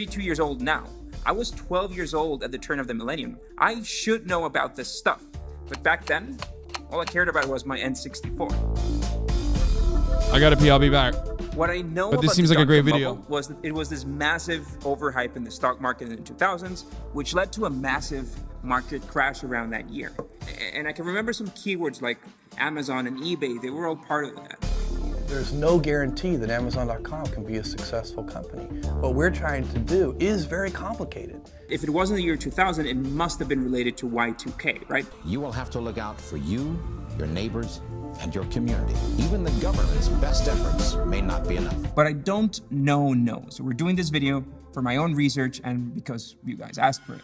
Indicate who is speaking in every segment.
Speaker 1: 32 years old now. I was 12 years old at the turn of the millennium. I should know about this stuff. But back then, all I cared about was my N64.
Speaker 2: I gotta pee, I'll be back.
Speaker 1: What I know
Speaker 2: but this
Speaker 1: about
Speaker 2: seems
Speaker 1: the
Speaker 2: like a great
Speaker 1: dot-com
Speaker 2: video.
Speaker 1: bubble was that it was this massive overhype in the stock market in the 2000s, which led to a massive market crash around that year. And I can remember some keywords like Amazon and eBay, they were all part of that.
Speaker 3: There's no guarantee that Amazon.com can be a successful company. What we're trying to do is very complicated.
Speaker 1: If it wasn't the year 2000, it must have been related to Y2K, right?
Speaker 4: You will have to look out for you, your neighbors, and your community. Even the government's best efforts may not be enough.
Speaker 1: But I don't know. So we're doing this video for my own research and because you guys asked for it.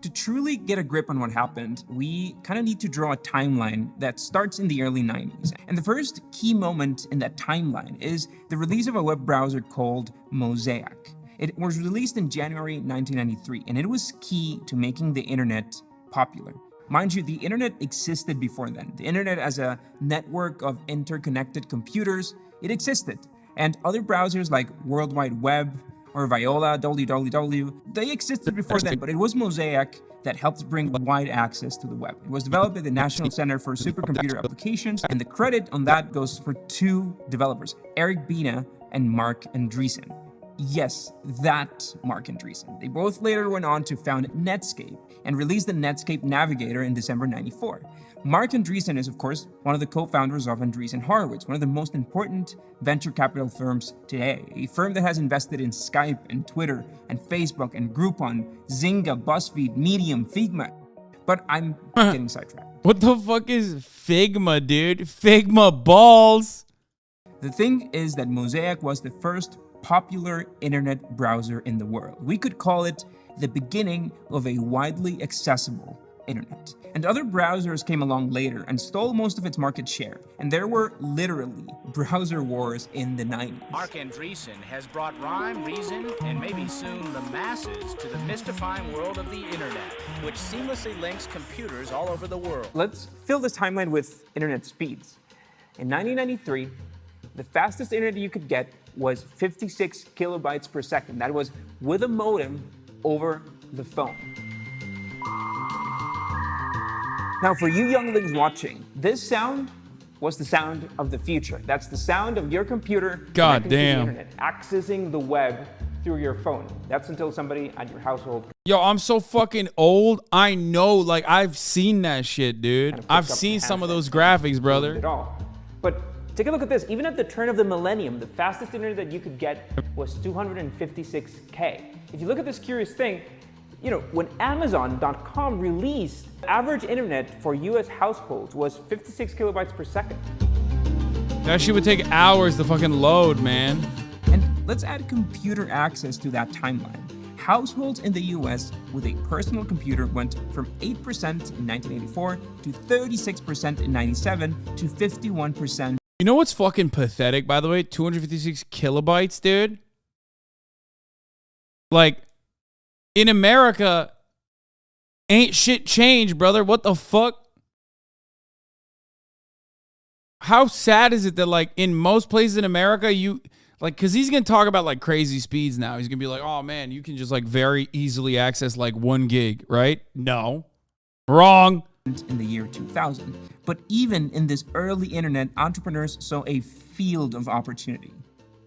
Speaker 1: To truly get a grip on what happened, we kind of need to draw a timeline that starts in the early 90s. And the first key moment in that timeline is the release of a web browser called Mosaic. It was released in January 1993, and it was key to making the internet popular. Mind you, the internet existed before then. The internet as a network of interconnected computers, it existed. And other browsers like World Wide Web, or Viola, www, they existed before then, but it was Mosaic that helped bring wide access to the web. It was developed by the National Center for Supercomputer Applications, and the credit on that goes for two developers, Eric Bina and Mark Andreessen. Yes, that Mark Andreessen. They both later went on to found Netscape and released the Netscape Navigator in December '94. Mark Andreessen is, of course, one of the co-founders of Andreessen Horowitz, one of the most important venture capital firms today, a firm that has invested in Skype and Twitter and Facebook and Groupon, Zynga, BuzzFeed, Medium, Figma. But I'm getting sidetracked.
Speaker 2: What the fuck is Figma, dude? Figma balls.
Speaker 1: The thing is that Mosaic was the first popular internet browser in the world. We could call it the beginning of a widely accessible internet. And other browsers came along later and stole most of its market share. And there were literally browser wars in the 90s.
Speaker 5: Mark Andreessen has brought rhyme, reason, and maybe soon the masses to the mystifying world of the internet, which seamlessly links computers all over the world.
Speaker 1: Let's fill this timeline with internet speeds. In 1993, the fastest internet you could get was 56 kilobytes per second. That was with a modem over the phone. Now, for you younglings watching, this sound was the sound of the future. That's the sound of your computer
Speaker 2: God
Speaker 1: connecting to the
Speaker 2: damn.
Speaker 1: internet, accessing the web through your phone. That's until somebody at your household.
Speaker 2: Yo, I'm so fucking old. I know, like, I've seen that shit, dude.
Speaker 1: Kind of
Speaker 2: I've
Speaker 1: picks up
Speaker 2: seen
Speaker 1: the
Speaker 2: some of those
Speaker 1: handset
Speaker 2: graphics,
Speaker 1: At
Speaker 2: brother.
Speaker 1: all. But take a look at this. Even at the turn of the millennium, the fastest internet that you could get was 256K. If you look at this curious thing, you know, when Amazon.com released, average internet for US households was 56 kilobytes per second.
Speaker 2: That shit would take hours to fucking load, man.
Speaker 1: And let's add computer access to that timeline. Households in the US with a personal computer went from 8% in 1984 to 36% in 97 to 51%.
Speaker 2: You know what's fucking pathetic, by the way? 256 kilobytes, dude. Like, in America, ain't shit changed, brother. What the fuck? How sad is it that, like, in most places in America, you, like, because he's going to talk about, like, crazy speeds now. He's going to be like, oh, man, you can just, like, very easily access, like, 1 gig, right? No. Wrong.
Speaker 1: In the year 2000. But even in this early internet, entrepreneurs saw a field of opportunity.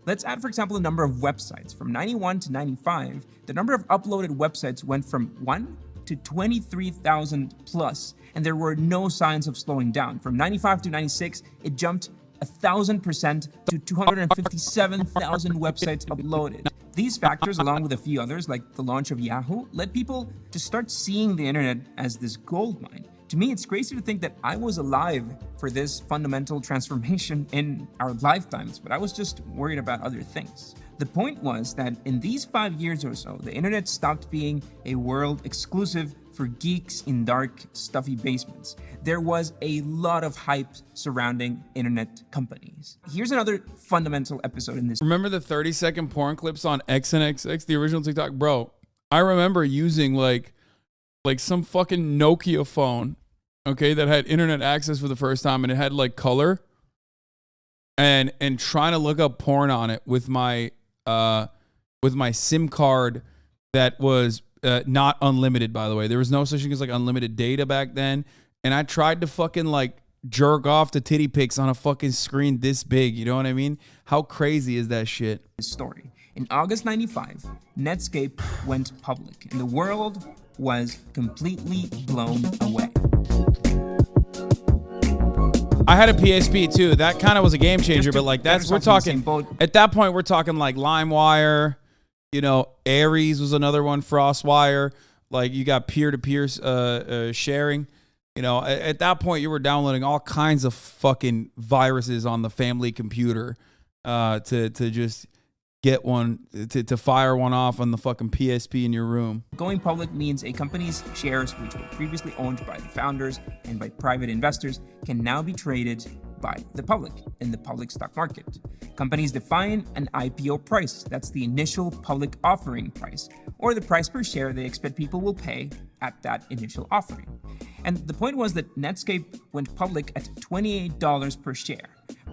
Speaker 1: Let's add, for example, the number of websites. From 91 to 95, the number of uploaded websites went from 1 to 23,000 plus, and there were no signs of slowing down. From 95 to 96, it jumped 1,000% to 257,000 websites uploaded. These factors, along with a few others, like the launch of Yahoo, led people to start seeing the internet as this gold mine. To me, it's crazy to think that I was alive for this fundamental transformation in our lifetimes, but I was just worried about other things. The point was that in these 5 years or so, the internet stopped being a world exclusive for geeks in dark, stuffy basements. There was a lot of hype surrounding internet companies. Here's another fundamental episode in this.
Speaker 2: Remember the 30-second porn clips on XNXX, the original TikTok? Bro, I remember using like some fucking Nokia phone okay, that had internet access for the first time, and it had like color, and trying to look up porn on it with my SIM card that was not unlimited, by the way. There was no such thing as like unlimited data back then, and I tried to fucking like jerk off to titty pics on a fucking screen this big. You know what I mean? How crazy is that shit?
Speaker 1: Story. In August 95, Netscape went public, and the world was completely blown away.
Speaker 2: I had a PSP too. That kind of was a game changer, but like we're talking, at that point, we're talking like LimeWire, you know, Ares was another one, FrostWire, like you got peer-to-peer sharing. You know, at that point, you were downloading all kinds of fucking viruses on the family computer to just get one, to fire one off on the fucking PSP in your room.
Speaker 1: Going public means a company's shares, which were previously owned by the founders and by private investors, can now be traded by the public in the public stock market. Companies define an IPO price. That's the initial public offering price, or the price per share they expect people will pay at that initial offering. And the point was that Netscape went public at $28 per share.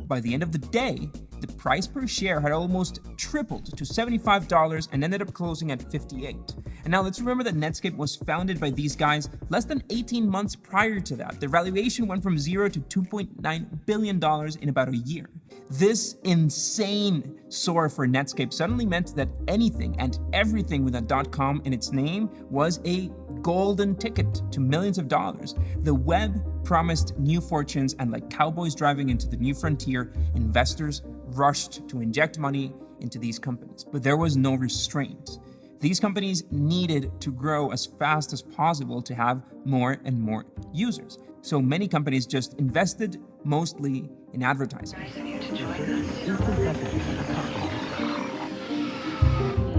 Speaker 1: By the end of the day, the price per share had almost tripled to $75 and ended up closing at $58. And now let's remember that Netscape was founded by these guys less than 18 months prior to that. Their valuation went from $0 to $2.9 billion in about a year. This insane soar for Netscape suddenly meant that anything and everything with a .com in its name was a golden ticket to millions of dollars. The web promised new fortunes, and like cowboys driving into the new frontier, investors rushed to inject money into these companies. But there was no restraint. These companies needed to grow as fast as possible to have more and more users. So many companies just invested mostly in advertising.
Speaker 6: It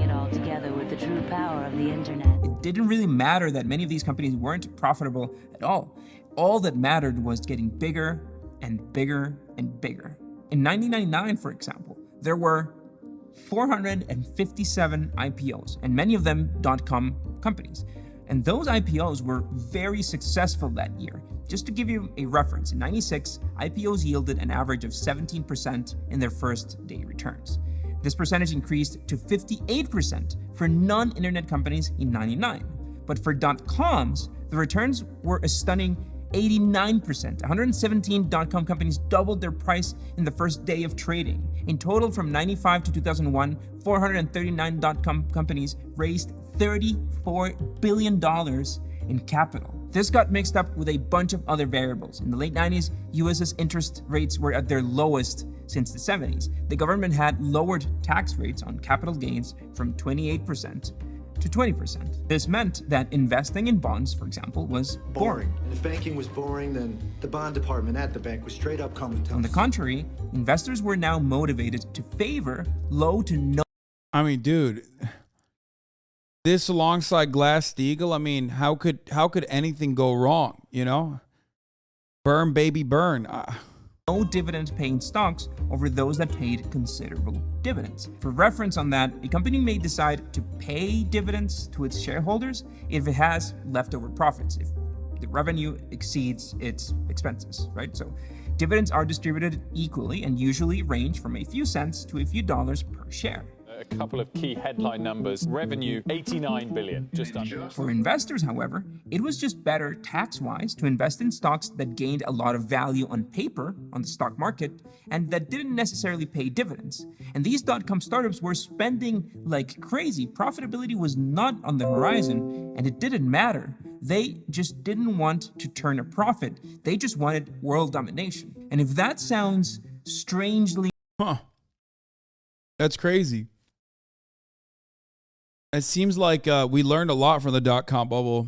Speaker 6: all together with the true power of the internet.
Speaker 1: It didn't really matter that many of these companies weren't profitable at all. All that mattered was getting bigger and bigger and bigger. In 1999, for example, there were 457 IPOs, and many of them .com companies. And those IPOs were very successful that year. Just to give you a reference, in '96, IPOs yielded an average of 17% in their first day returns. This percentage increased to 58% for non-internet companies in '99. But for .coms, the returns were a stunning 89%. 117 .com companies doubled their price in the first day of trading. In total, from 95 to 2001, 439 .com companies raised $34 billion in capital. This got mixed up with a bunch of other variables. In the late 90s, US's interest rates were at their lowest since the 70s. The government had lowered tax rates on capital gains from 28% to 20%. This meant that investing in bonds, for example, was boring.
Speaker 7: And if banking was boring, then the bond department at the bank was straight up comatose.
Speaker 1: On the contrary, investors were now motivated to favor low to no.
Speaker 2: I mean, dude, this alongside Glass-Steagall, I mean, how could anything go wrong, you know? Burn, baby, burn.
Speaker 1: No dividend-paying stocks over those that paid considerable dividends. For reference on that, a company may decide to pay dividends to its shareholders if it has leftover profits, if the revenue exceeds its expenses, right? So dividends are distributed equally and usually range from a few cents to a few dollars per share.
Speaker 8: A couple of key headline numbers. Revenue, 89 billion, just under.
Speaker 1: For investors, however, it was just better tax-wise to invest in stocks that gained a lot of value on paper on the stock market and that didn't necessarily pay dividends. And these .com startups were spending like crazy. Profitability was not on the horizon, and it didn't matter. They just didn't want to turn a profit. They just wanted world domination. And if that sounds strangely...
Speaker 2: That's crazy. It seems like we learned a lot from the .com bubble,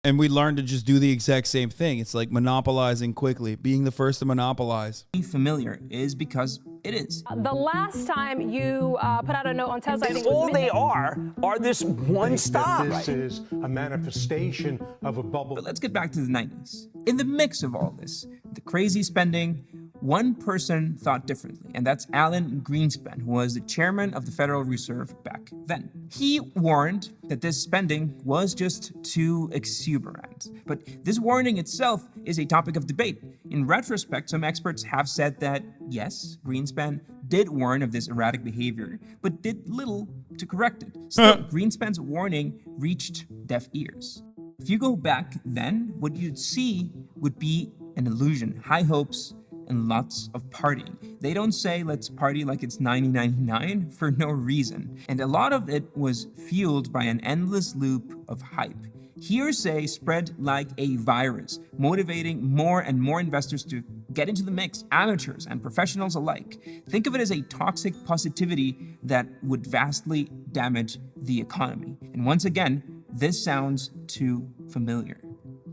Speaker 2: and we learned to just do the exact same thing. It's like monopolizing quickly, being the first to monopolize.
Speaker 1: familiar is because it is.
Speaker 9: The last time you put out a note on Tesla, I think
Speaker 10: all they are this one stop.
Speaker 11: This is a manifestation of a bubble.
Speaker 1: But let's get back to the 90s. In the mix of all this, the crazy spending, one person thought differently, and that's Alan Greenspan, who was the chairman of the Federal Reserve back then. He warned that this spending was just too exuberant. But this warning itself is a topic of debate. In retrospect, some experts have said that, yes, Greenspan did warn of this erratic behavior, but did little to correct it. Still, Greenspan's warning reached deaf ears. If you go back then, what you'd see would be an illusion, high hopes, and lots of partying. They don't say let's party like it's 1999 for no reason. And a lot of it was fueled by an endless loop of hype. Hearsay spread like a virus, motivating more and more investors to get into the mix, amateurs and professionals alike. Think of it as a toxic positivity that would vastly damage the economy. And once again, this sounds too familiar.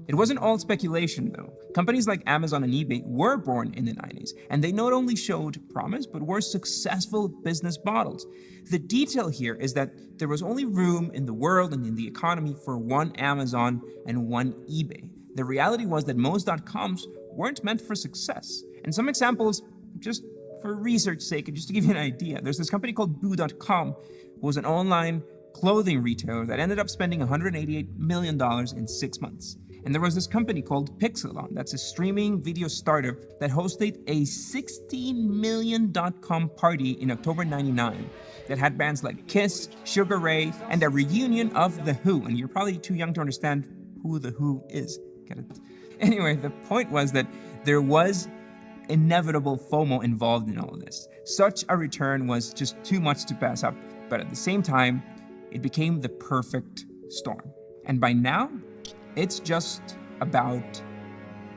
Speaker 1: It wasn't all speculation, though. Companies like Amazon and eBay were born in the 90s, and they not only showed promise, but were successful business models. The detail here is that there was only room in the world and in the economy for one Amazon and one eBay. The reality was that most .coms weren't meant for success. And some examples, just for research sake, and just to give you an idea, there's this company called bubblu.com, who was an online clothing retailer that ended up spending $188 million in 6 months. And there was this company called Pixelon, that's a streaming video startup that hosted a $16 million .com party in October '99 that had bands like Kiss, Sugar Ray, and a reunion of The Who. And you're probably too young to understand who The Who is. Get it? Anyway, the point was that there was inevitable FOMO involved in all of this. Such a return was just too much to pass up, but at the same time, it became the perfect storm. And by now, it's just about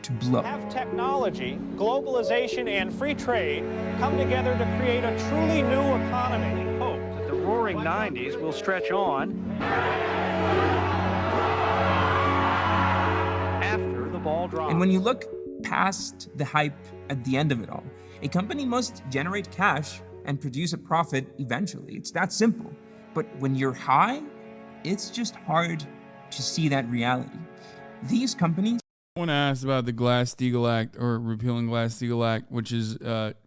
Speaker 1: to blow.
Speaker 10: Have technology, globalization, and free trade come together to create a truly new economy.
Speaker 5: We hope that the roaring 90s will stretch on after the ball drops.
Speaker 1: And when you look past the hype at the end of it all, a company must generate cash and produce a profit eventually. It's that simple. But when you're high, it's just hard to see that reality. These companies...
Speaker 2: I want to ask about the Glass-Steagall Act, or repealing Glass-Steagall Act, which is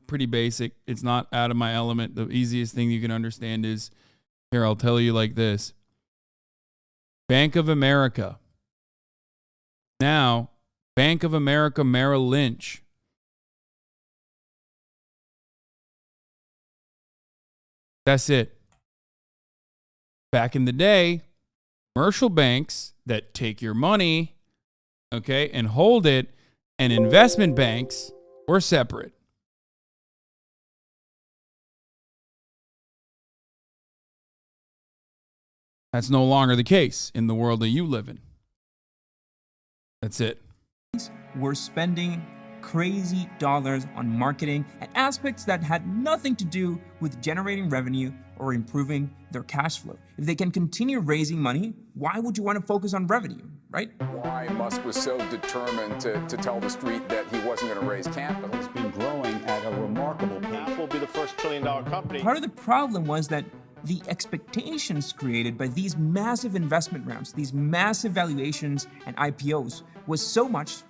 Speaker 2: pretty basic. It's not out of my element. The easiest thing you can understand is, here, I'll tell you like this. Bank of America. Now, Bank of America Merrill Lynch. That's it. Back in the day, commercial banks that take your money, okay, and hold it, and investment banks were separate. That's no longer the case in the world that you live in. That's it.
Speaker 1: Were spending crazy dollars on marketing and aspects that had nothing to do with generating revenue or improving their cash flow. If they can continue raising money, why would you want to focus on revenue, right?
Speaker 12: Why Musk was so determined to tell the street that he wasn't going to raise capital.
Speaker 13: It's been growing at a remarkable pace.
Speaker 10: Apple will be the first $1 trillion company.
Speaker 1: Part of the problem was that the expectations created by these massive investment rounds, these massive valuations and IPOs, was so much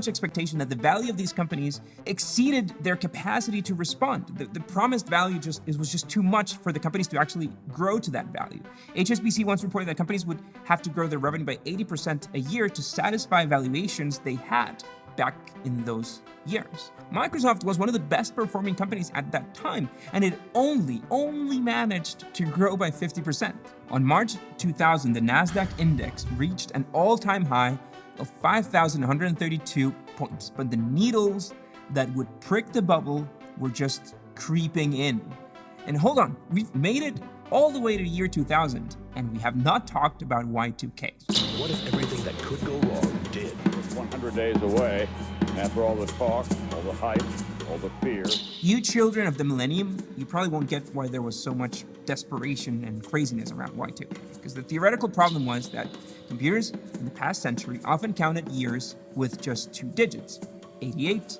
Speaker 1: expectation that the value of these companies exceeded their capacity to respond. The promised value was just too much for the companies to actually grow to that value. HSBC once reported that companies would have to grow their revenue by 80% a year to satisfy valuations they had back in those years. Microsoft was one of the best performing companies at that time, and it only managed to grow by 50%. On March 2000, the NASDAQ index reached an all-time high of 5,132 points, but the needles that would prick the bubble were just creeping in. And hold on, we've made it all the way to year 2000, and we have not talked about Y2K.
Speaker 14: What if everything that could go wrong did?
Speaker 8: 100 days away, after all the talk, all the hype, all the fear.
Speaker 1: You children of the millennium, you probably won't get why there was so much desperation and craziness around Y2K, because the theoretical problem was that computers in the past century often counted years with just 2 digits, 88,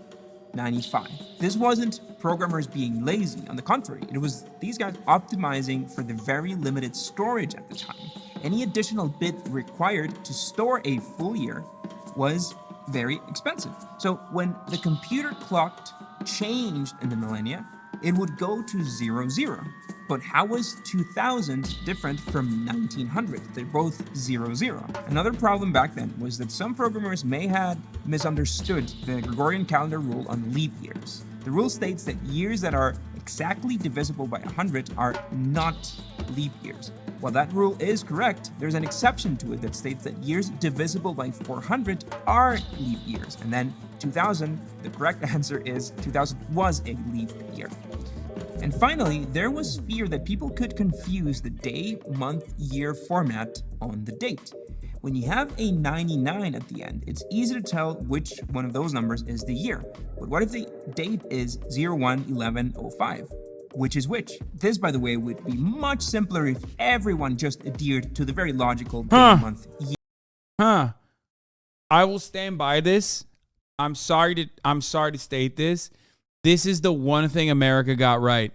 Speaker 1: 95. This wasn't programmers being lazy. On the contrary, it was these guys optimizing for the very limited storage at the time. Any additional bit required to store a full year was very expensive. So when the computer clocked changed in the millennia, it would go to 0, 0. But how was 2000 different from 1900? They're both 0, 0. Another problem back then was that some programmers may have misunderstood the Gregorian calendar rule on leap years. The rule states that years that are exactly divisible by 100 are not leap years. While that rule is correct, there's an exception to it that states that years divisible by 400 are leap years. And then 2000, the correct answer is 2000 was a leap year. And finally, there was fear that people could confuse the day, month, year format on the date. When you have a 99 at the end, it's easy to tell which one of those numbers is the year. But what if the date is 01/11/05? Which is which? This, by the way, would be much simpler if everyone just adhered to the very logical day, month, year.
Speaker 2: I will stand by this. I'm sorry to state this. This is the one thing America got right.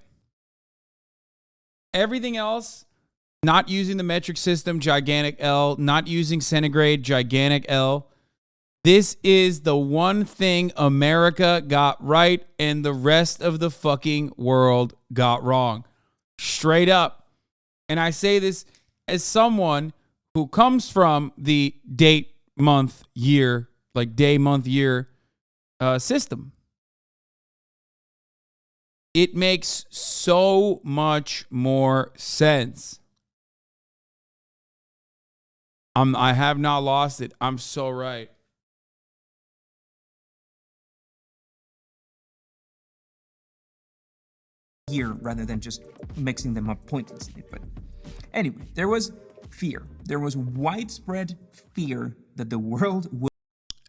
Speaker 2: Everything else, not using the metric system, gigantic L, not using centigrade, gigantic L. This is the one thing America got right and the rest of the fucking world got wrong. Straight up. And I say this as someone who comes from the date, month, year, like day, month, year system. It makes so much more sense. I have not lost it. I'm so right.
Speaker 1: Year rather than just mixing them up pointlessly. But anyway, there was fear. There was widespread fear that the world would.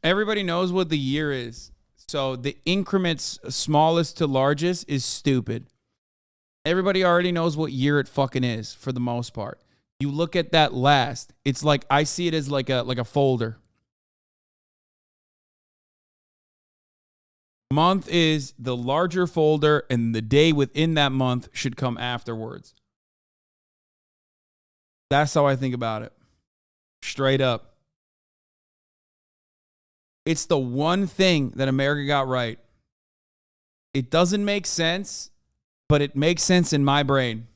Speaker 2: Everybody knows what the year is. So the increments smallest to largest is stupid. Everybody already knows what year it fucking is for the most part. You look at that last, it's like, I see it as like a folder. Month is the larger folder and the day within that month should come afterwards. That's how I think about it. Straight up. It's the one thing that America got right. It doesn't make sense, but it makes sense in my brain.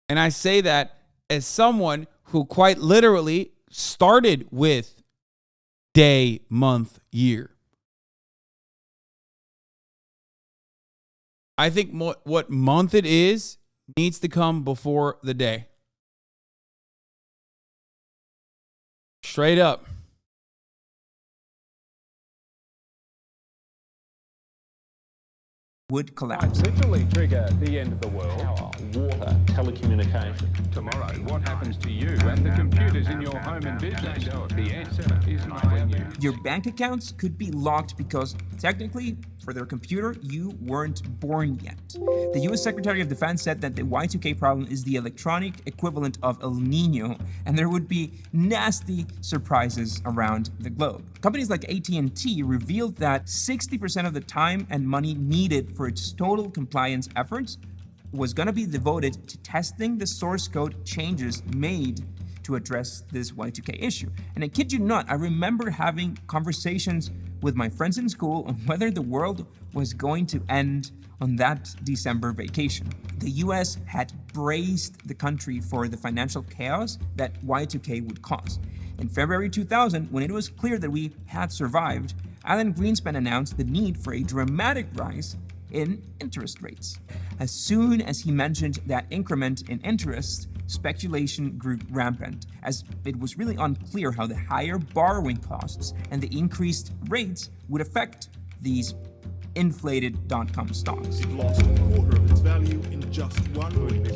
Speaker 2: And I say that as someone who quite literally started with day, month, year. I think what month it is needs to come before the day. Straight up.
Speaker 1: Would collapse.
Speaker 8: Literally trigger the end of the world.
Speaker 14: Power, water, telecommunication.
Speaker 15: Tomorrow, what happens to you and the computers in your home and business? The answer is nigh you.
Speaker 1: Your bank accounts could be locked because technically, for their computer, you weren't born yet. The US Secretary of Defense said that the Y2K problem is the electronic equivalent of El Nino, and there would be nasty surprises around the globe. Companies like AT&T revealed that 60% of the time and money needed for its total compliance efforts was going to be devoted to testing the source code changes made to address this Y2K issue. And I kid you not, I remember having conversations with my friends in school on whether the world was going to end on that December vacation. The US had braced the country for the financial chaos that Y2K would cause. In February 2000, when it was clear that we had survived, Alan Greenspan announced the need for a dramatic rise in interest rates. As soon as he mentioned that increment in interest, speculation grew rampant, as it was really unclear how the higher borrowing costs and the increased rates would affect these inflated dot-com stocks.
Speaker 16: It lost a quarter of its value in just 1 week.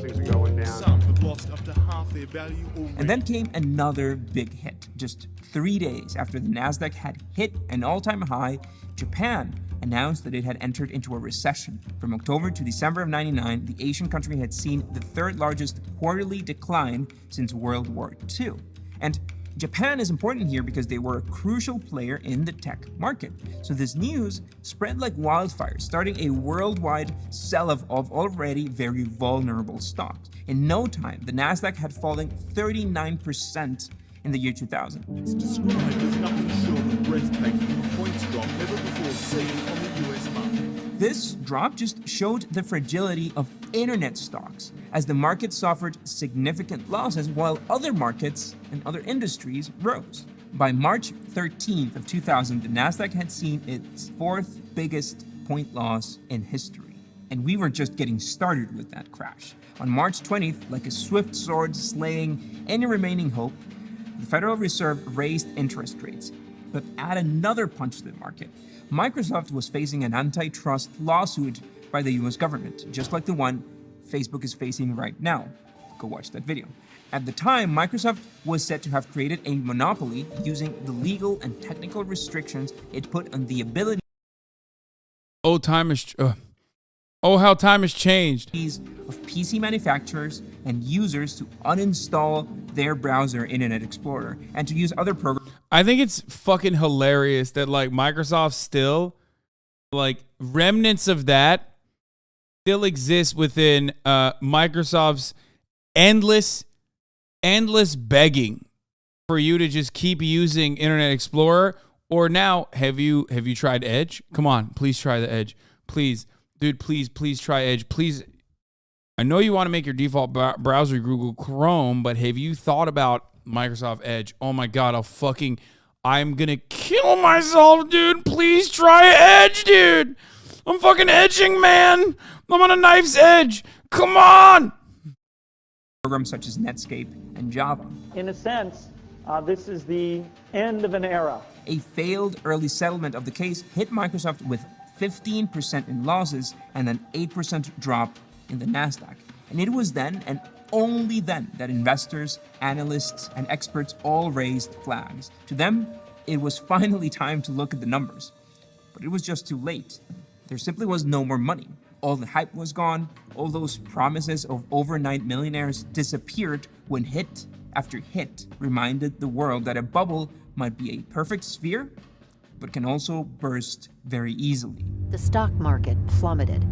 Speaker 16: Some have lost up to half their value already.
Speaker 1: And then came another big hit. Just 3 days after the Nasdaq had hit an all-time high, Japan announced that it had entered into a recession. From October to December of '99, the Asian country had seen the third largest quarterly decline since World War II. And Japan is important here because they were a crucial player in the tech market. So this news spread like wildfire, starting a worldwide sell-off of already very vulnerable stocks. In no time, the Nasdaq had fallen 39% in the year 2000.
Speaker 16: It's described as nothing short of breathtaking, a points drop never before seen on the US market.
Speaker 1: This drop just showed the fragility of internet stocks, as the market suffered significant losses while other markets and other industries rose. By March 13th of 2000, the Nasdaq had seen its fourth biggest point loss in history. And we were just getting started with that crash. On March 20th, like a swift sword slaying any remaining hope, the Federal Reserve raised interest rates. But add another punch to the market. Microsoft was facing an antitrust lawsuit by the US government, just like the one Facebook is facing right now. Go watch that video. At the time, Microsoft was said to have created a monopoly using the legal and technical restrictions it put on the ability
Speaker 2: how time has changed.
Speaker 1: Of PC manufacturers and users to uninstall their browser Internet Explorer and to use other programs.
Speaker 2: I think it's fucking hilarious that like Microsoft still, like remnants of that still exist within Microsoft's endless begging for you to just keep using Internet Explorer. Or now, have you tried Edge? Come on, please try the Edge. Please, dude, please try Edge. Please. I know you want to make your default browser Google Chrome, but have you thought about Microsoft Edge? Oh my God, I'm gonna kill myself, dude. Please try Edge, dude. I'm fucking edging, man. I'm on a knife's edge. Come on.
Speaker 1: Programs such as Netscape and Java.
Speaker 10: In a sense, this is the end of an era.
Speaker 1: A failed early settlement of the case hit Microsoft with 15% in losses and an 8% drop in the Nasdaq. And it was then and only then that investors, analysts, and experts all raised flags. To them, it was finally time to look at the numbers. But it was just too late. There simply was no more money. All the hype was gone. All those promises of overnight millionaires disappeared when hit after hit reminded the world that a bubble might be a perfect sphere, but can also burst very easily.
Speaker 17: The stock market plummeted,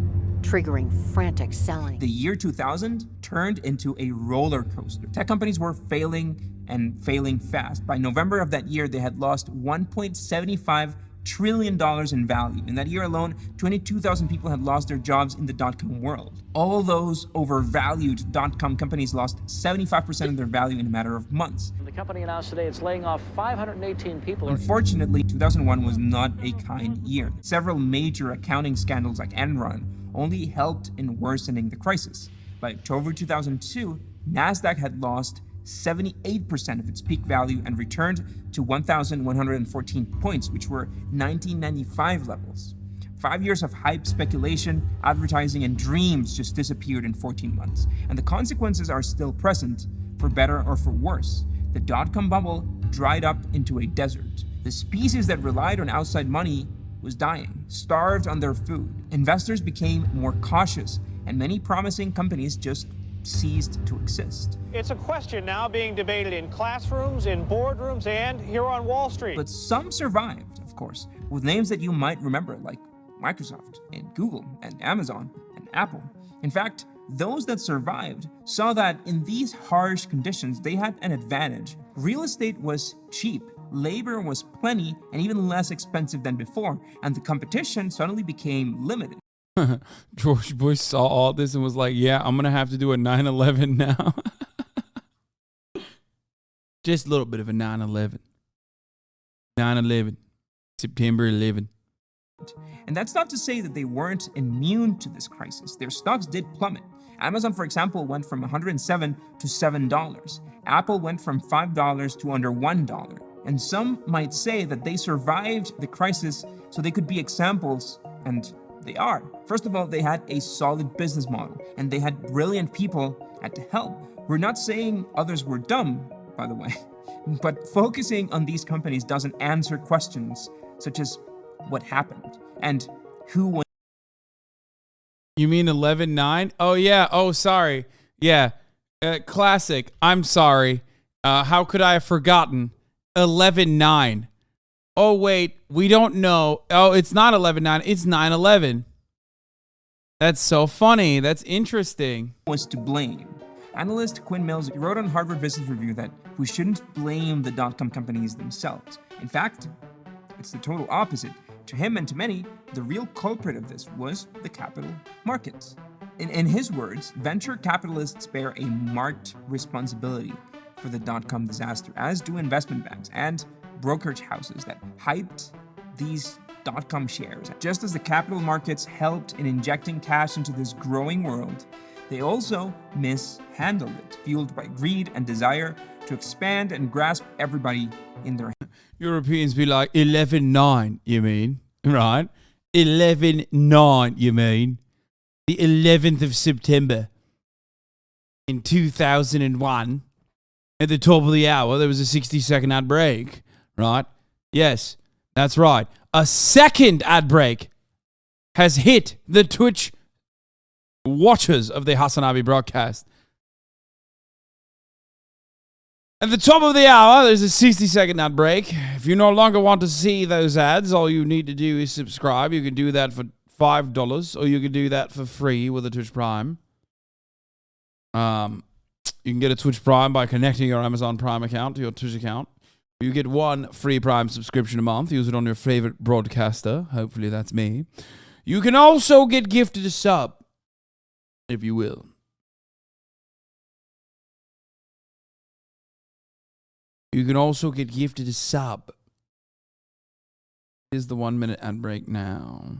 Speaker 17: triggering frantic selling.
Speaker 1: The year 2000 turned into a roller coaster. Tech companies were failing and failing fast. By November of that year, they had lost $1.75 trillion in value. In that year alone, 22,000 people had lost their jobs in the dot-com world. All those overvalued dot-com companies lost 75% of their value in a matter of months.
Speaker 10: The company announced today it's laying off 518 people.
Speaker 1: Unfortunately, 2001 was not a kind year. Several major accounting scandals like Enron only helped in worsening the crisis. By October 2002, Nasdaq had lost 78% of its peak value and returned to 1,114 points, which were 1995 levels. 5 years of hype, speculation, advertising, and dreams just disappeared in 14 months. And the consequences are still present, for better or for worse. The dot-com bubble dried up into a desert. The species that relied on outside money was dying, starved on their food. Investors became more cautious, and many promising companies just ceased to exist.
Speaker 10: It's a question now being debated in classrooms, in boardrooms, and here on Wall Street.
Speaker 1: But some survived, of course, with names that you might remember, like Microsoft and Google and Amazon and Apple. In fact, those that survived saw that in these harsh conditions, they had an advantage. Real estate was cheap, labor was plenty, and even less expensive than before, and the competition suddenly became limited.
Speaker 2: George Bush saw all this and was like, yeah, I'm going to have to do a 9/11 now. Just a little bit of a 9/11. 9/11. September 11.
Speaker 1: And that's not to say that they weren't immune to this crisis. Their stocks did plummet. Amazon, for example, went from $107 to $7. Apple went from $5 to under $1. And some might say that they survived the crisis so they could be examples, and they are. First of all, they had a solid business model, and they had brilliant people at the helm. We're not saying others were dumb, by the way, but focusing on these companies doesn't answer questions such as what happened and who was.
Speaker 2: You mean 11/9? Oh, yeah. Oh, sorry. Yeah. Classic. I'm sorry. How could I have forgotten? 11/9. Oh, wait, we don't know. Oh, it's not 11/9. It's 9/11. That's so funny. That's interesting.
Speaker 1: Was to blame. Analyst Quinn Mills wrote on Harvard Business Review that we shouldn't blame the dot-com companies themselves. In fact, it's the total opposite. To him and to many, the real culprit of this was the capital markets. In his words, venture capitalists bear a marked responsibility for the dot-com disaster, as do investment banks and brokerage houses that hyped these dot-com shares. Just as the capital markets helped in injecting cash into this growing world, they also mishandled it, fueled by greed and desire to expand and grasp everybody in their hands.
Speaker 2: Europeans be like, 11-9, you mean? Right? 11-9, you mean? The 11th of September in 2001, at the top of the hour, there was a 60-second ad break, right? Yes, that's right. A second ad break has hit the Twitch watchers of the HasanAbi broadcast. At the top of the hour, there's a 60-second ad break. If you no longer want to see those ads, all you need to do is subscribe. You can do that for $5, or you can do that for free with a Twitch Prime. You can get a Twitch Prime by connecting your Amazon Prime account to your Twitch account. You get one free Prime subscription a month. Use it on your favorite broadcaster. Hopefully that's me. You can also get gifted a sub, if you will. You can also get gifted a sub. Here's the 1-minute ad break now.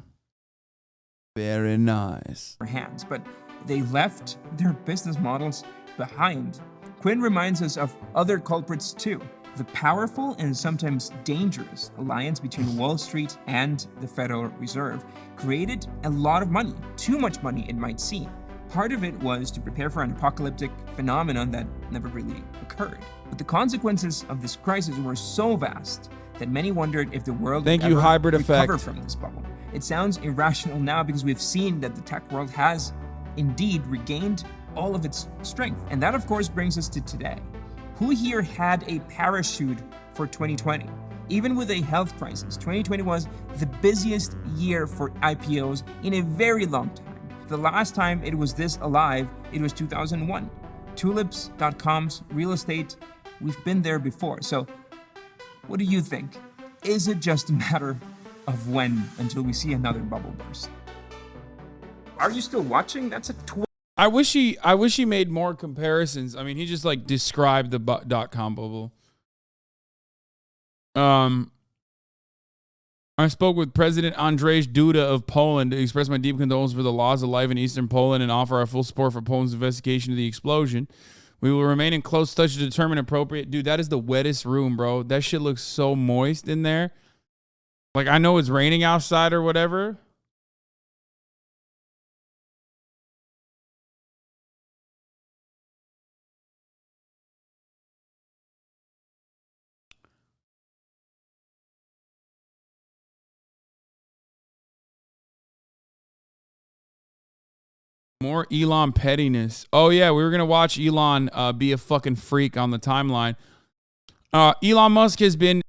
Speaker 2: Very nice.
Speaker 1: Hands, but they left their business models behind. Quinn reminds us of other culprits too. The powerful and sometimes dangerous alliance between Wall Street and the Federal Reserve created a lot of money, too much money it might seem. Part of it was to prepare for an apocalyptic phenomenon that never really occurred. But the consequences of this crisis were so vast that many wondered if the world would ever
Speaker 2: hybrid
Speaker 1: recover
Speaker 2: effect.
Speaker 1: from this bubble. It sounds irrational now because we've seen that the tech world has indeed regained all of its strength. And that, of course, brings us to today. Who here had a parachute for 2020? Even with a health crisis, 2020 was the busiest year for IPOs in a very long time. The last time it was this alive, it was 2001. Tulips.com's real estate, we've been there before. So what do you think? Is it just a matter of when until we see another bubble burst? Are you still watching? That's a
Speaker 2: I wish he made more comparisons. I mean, he just like described the .com bubble. I spoke with President Andrzej Duda of Poland to express my deep condolences for the loss of life in eastern Poland and offer our full support for Poland's investigation of the explosion. We will remain in close touch to determine appropriate. Dude, that is the wettest room, bro. That shit looks so moist in there. Like, I know it's raining outside or whatever. More Elon pettiness. Oh, yeah, we were going to watch Elon be a fucking freak on the timeline. Elon Musk has been